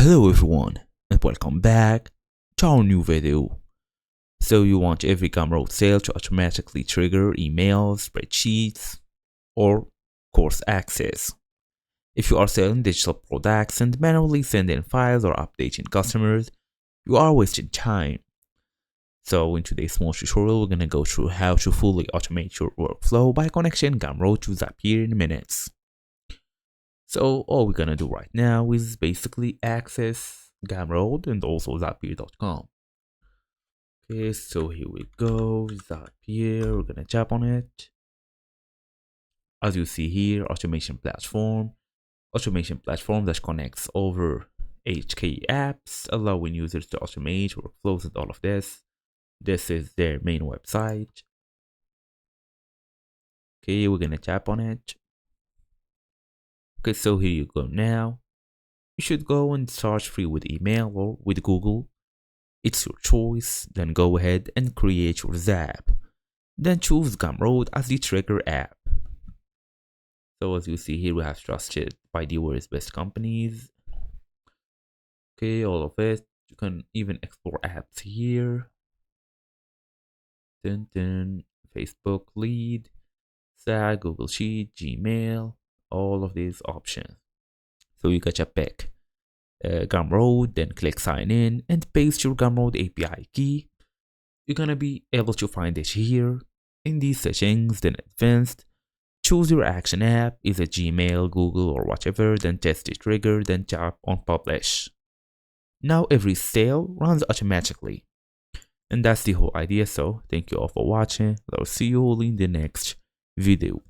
Hello everyone and welcome back to our new video. So you want every Gumroad sale to automatically trigger emails, spreadsheets, or course access. If you are selling digital products and manually sending files or updating customers, you are wasting time. So in today's small tutorial, we're gonna go through how to fully automate your workflow by connecting Gumroad to Zapier in minutes. So all we're gonna do right now is basically access Gumroad and also Zapier.com. Okay, so here we go, Zapier, we're gonna tap on it. As you see here, automation platform that connects over 8K apps, allowing users to automate workflows and all of this. This is their main website. Okay, we're gonna tap on it. Okay, so here you go now. You should go and search free with email or with Google. It's your choice. Then go ahead and create your Zap. Then choose Gumroad as the trigger app. So as you see here, we have trusted by the world's best companies. Okay, all of it. You can even explore apps here. Facebook Lead, SAG, Google Sheet, Gmail, all of these options. So you gotta pick Gumroad, then click sign in and paste your Gumroad API key. You're gonna be able to find it here in these settings, then advanced. Choose your action app, is it Gmail, Google, or whatever, then test the trigger, then tap on publish. Now every sale runs automatically. And that's the whole idea. So thank you all for watching. I'll see you all in the next video.